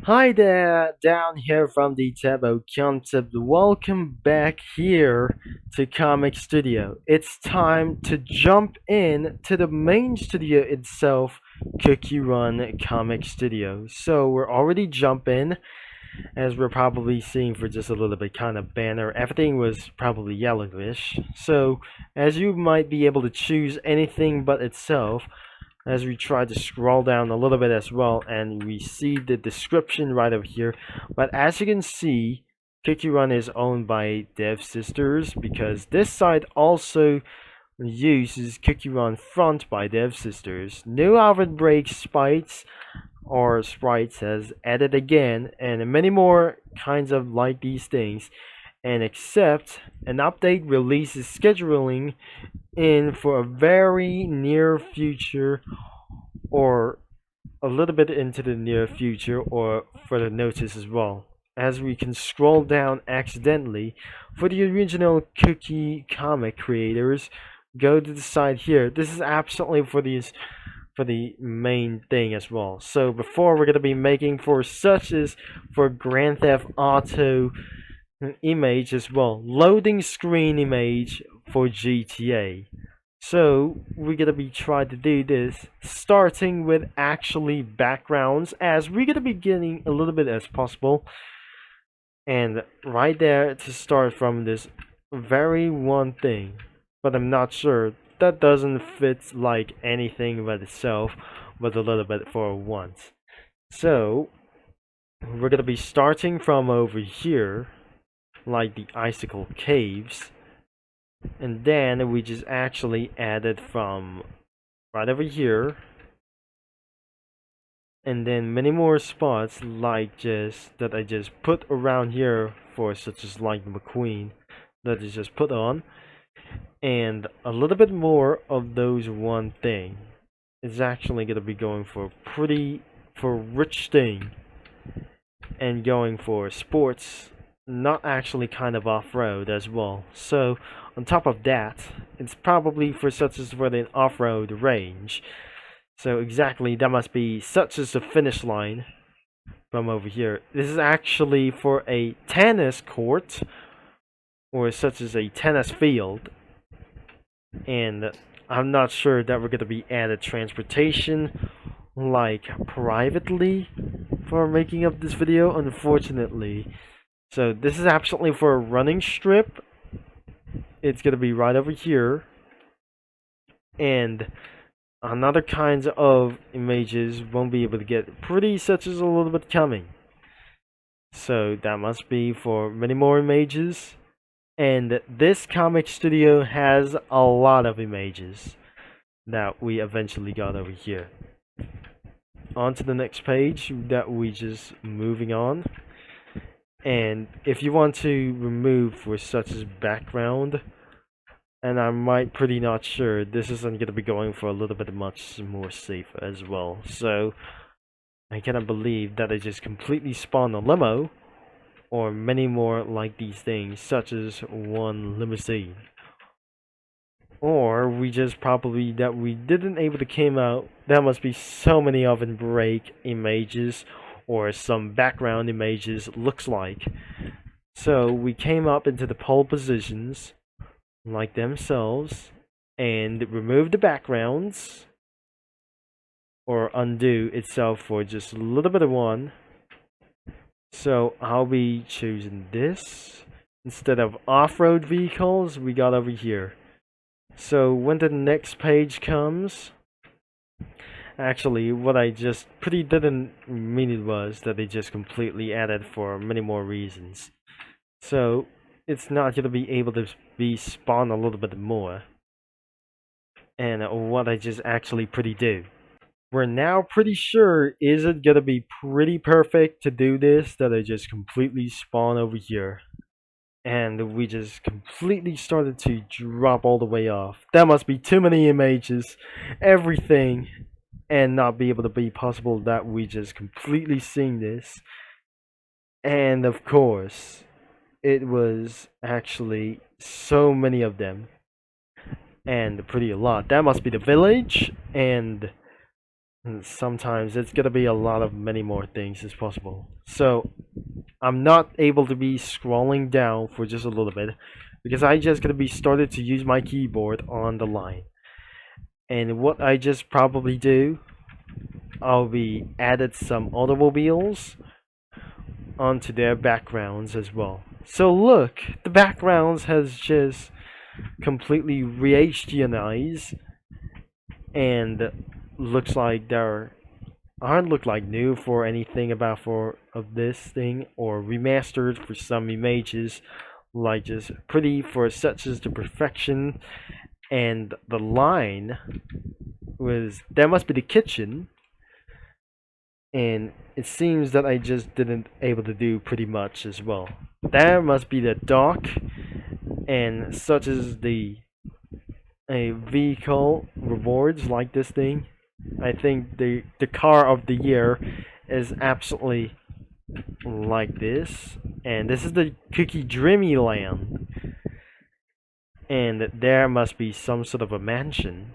Hi there, down here from the Tabo Concept. Welcome back here to Comic Studio. It's time to jump in to the main studio itself, Cookie Run Comic Studio. So we're already jumping, as we're probably seeing for just a little bit kind of banner. Everything was probably yellowish. So as you might be able to choose anything but itself, as we try to scroll down a little bit as well, and we see the description right over here. But as you can see, Cookie Run is owned by Dev Sisters, because this site also uses Cookie Run front by Dev Sisters. New Alvin Break Spites or sprites has added again, and many more kinds of like these things. And except an update release is scheduling in for a very near future, or a little bit into the near future, or for the notice as well. As we can scroll down accidentally, for the original Cookie comic creators, go to the side here. This is absolutely for the main thing as well. So before, we're gonna be making for such as for Grand Theft Auto image as well, loading screen image for GTA. So we're gonna be trying to do this, starting with actually backgrounds, as we're gonna be getting a little bit as possible. And right there to start from this very one thing, but I'm not sure that doesn't fit like anything by itself, but a little bit for once. So we're gonna be starting from over here, like the icicle caves, and then we just actually added from right over here, and then many more spots like just that I just put around here, for such as like the McQueen that is just put on, and a little bit more of those one thing is actually gonna be going for rich thing, and going for sports, not actually kind of off-road as well. So on top of that, it's probably for such as for the off-road range. So exactly, that must be such as the finish line from over here. This is actually for a tennis court, or such as a tennis field. And I'm not sure that we're going to be added transportation like privately for making of this video, unfortunately. So this is absolutely for a running strip. It's going to be right over here. And another kinds of images won't be able to get pretty, such as a little bit coming. So that must be for many more images. And this comic studio has a lot of images that we eventually got over here. On to the next page that we just moving on. And if you want to remove for such as background, and I might pretty not sure, this isn't gonna be going for a little bit much more safer as well. So I cannot believe that I just completely spawned a limo, or many more like these things, such as one limousine. Or we just probably that we didn't able to came out. There must be so many oven break images, or some background images looks like. So we came up into the pole positions like themselves, and remove the backgrounds, or undo itself for just a little bit of one. So I'll be choosing this instead of off-road vehicles we got over here. So when the next page comes, actually what I just pretty didn't mean it was that they just completely added for many more reasons. So it's not gonna be able to be spawned a little bit more. And what I just actually pretty do. We're now pretty sure is it gonna be pretty perfect to do this, that I just completely spawn over here. And we just completely started to drop all the way off. That must be too many images, everything, and not be able to be possible that we just completely seen this. And of course, it was actually so many of them, and pretty a lot. That must be the village, and And sometimes it's gonna be a lot of many more things as possible. So I'm not able to be scrolling down for just a little bit because I just gonna be started to use my keyboard on the line. And what I just probably do, I'll be added some automobiles onto their backgrounds as well. So look, the backgrounds has just completely re-HDNized and looks like they're aren't look like new for anything about for of this thing or remastered for some images like just pretty for such as the perfection. And the line was that must be the kitchen, and it seems that I just didn't able to do pretty much as well. There must be the dock, and such as the a vehicle rewards like this thing. I think the car of the year is absolutely like this, and this is the Cookie Dreamy Land, and there must be some sort of a mansion.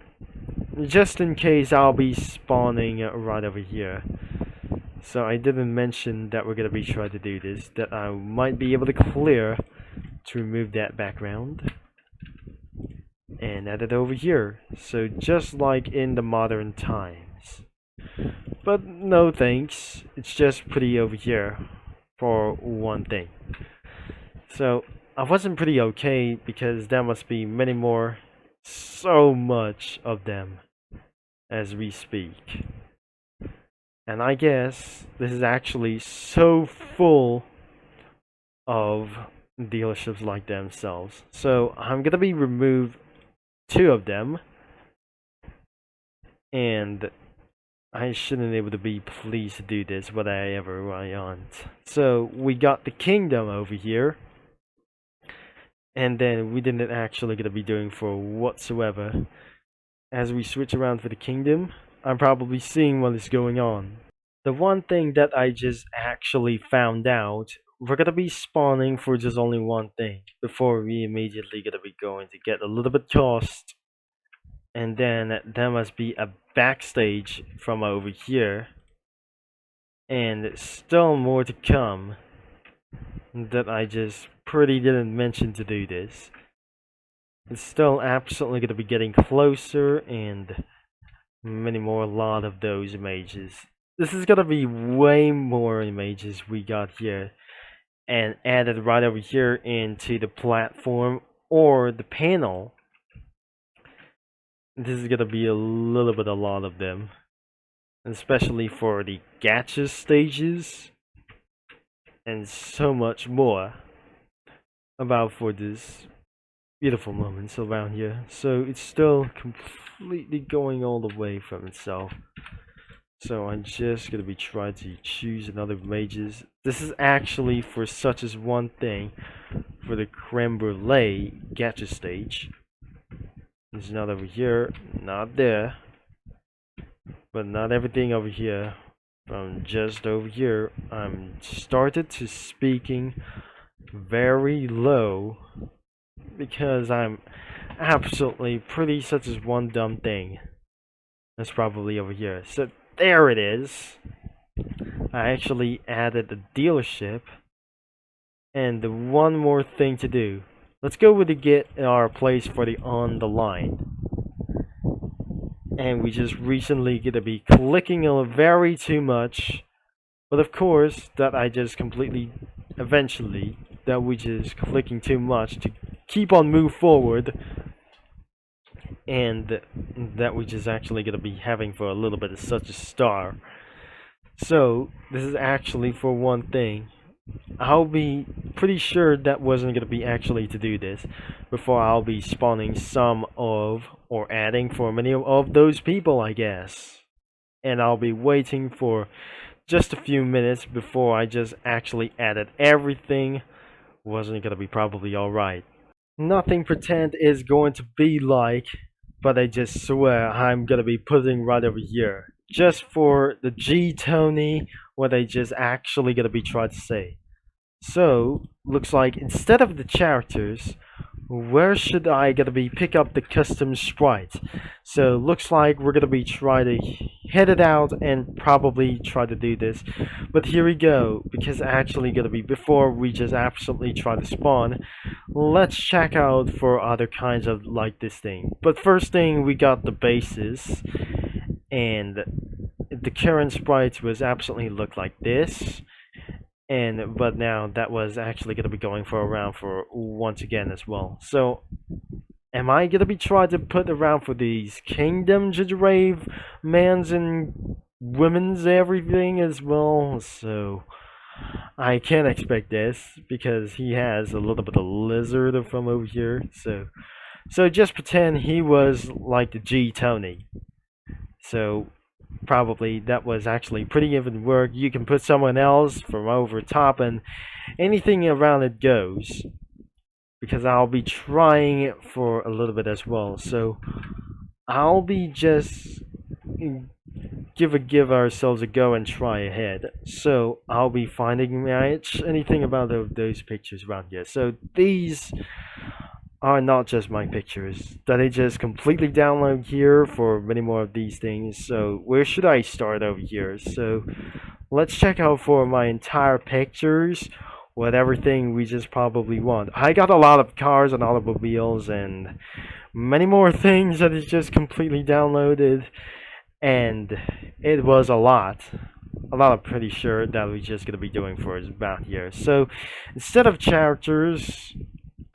Just in case I'll be spawning right over here. So I didn't mention that we're gonna be trying to do this, that I might be able to clear to remove that background and add it over here. So just like in the modern times. But no thanks, it's just pretty over here for one thing. So I wasn't pretty okay because there must be many more, so much of them as we speak. And I guess this is actually so full of dealerships like themselves. So I'm gonna be remove 2 of them, and I shouldn't able to be pleased to do this, but I ever want. So we got the kingdom over here, and then we didn't actually gonna be doing for whatsoever. As we switch around for the kingdom, I'm probably seeing what is going on. The one thing that I just actually found out, we're gonna be spawning for just only one thing before we immediately gonna be going to get a little bit cost. And then there must be a backstage from over here. And still more to come that I just pretty didn't mention to do this. It's still absolutely gonna be getting closer and many more, a lot of those images. This is gonna be way more images we got here and added right over here into the platform or the panel. This is gonna be a little bit a lot of them, especially for the gacha stages and so much more about for this beautiful moments around here. So it's still completely going all the way from itself. So I'm just gonna be trying to choose another images. This is actually for such as one thing for the creme brulee gacha stage. It's not over here, not there, but not everything over here. From just over here, I'm started to speaking very low because I'm absolutely pretty such as one dumb thing. That's probably over here. So there it is. I actually added a dealership. And the one more thing to do. Let's go with the get our place for the on the line. And we just recently gonna be clicking a very too much. But of course that I just completely eventually that we just clicking too much to keep on move forward, and that we just actually gonna be having for a little bit of such a star. So this is actually for one thing. I'll be pretty sure that wasn't gonna be actually to do this before I'll be spawning some of or adding for many of those people, I guess. And I'll be waiting for just a few minutes before I just actually added everything. Wasn't gonna be probably alright. Nothing pretend is going to be like, but I just swear I'm gonna be putting right over here. Just for the G Tony, what I just actually gonna be trying to say. So, looks like instead of the characters, where should I gonna be pick up the custom sprite? So looks like we're gonna be trying to head it out and probably try to do this. But here we go, because actually gonna be before we just absolutely try to spawn, let's check out for other kinds of like this thing. But first thing, we got the bases, and the current sprites was absolutely look like this. And but now that was actually going to be going for a round for once again as well. So am I going to be trying to put around for these kingdom gingerave mans and women's everything as well? So I can't expect this because he has a little bit of lizard from over here. So just pretend he was like the G Tony. So probably that was actually pretty even work. You can put someone else from over top and anything around it goes, because I'll be trying for a little bit as well. So I'll be just give ourselves a go and try ahead. So I'll be finding anything about those pictures around here. So these are not just my pictures that I just completely download here for many more of these things. So where should I start over here? So let's check out for my entire pictures with everything we just probably want. I got a lot of cars and automobiles and many more things that is just completely downloaded, and it was a lot I'm pretty sure that we're just gonna be doing for us about here. So instead of characters,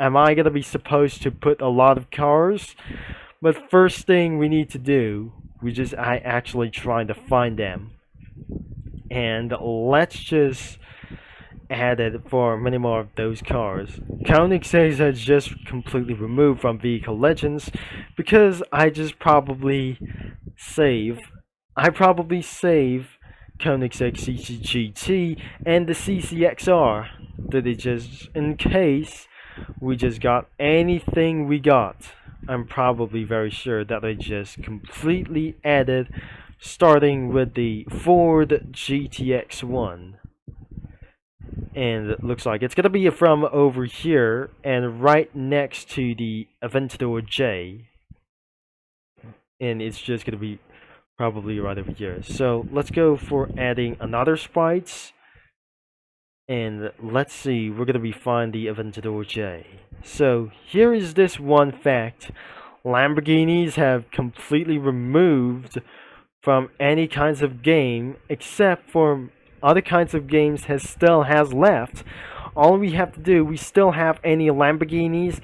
am I gonna be supposed to put a lot of cars? But first thing we need to do, I actually trying to find them, and let's just add it for many more of those cars. Koenigsegg has just completely removed from Vehicle Legends because I probably save Koenigsegg CCGT and the CCXR, that it just in case we just got anything we got. I'm probably very sure that I just completely added, starting with the Ford GTX1. And it looks like it's gonna be from over here and right next to the Aventador J. And it's just gonna be probably right over here. So let's go for adding another sprites. And let's see, we're gonna be find the Aventador J. So here is this one fact: Lamborghinis have completely removed from any kinds of game, except for other kinds of games still has left. All we have to do, we still have any Lamborghinis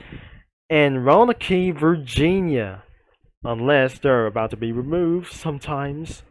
in Roanoke, Virginia, unless they're about to be removed sometimes.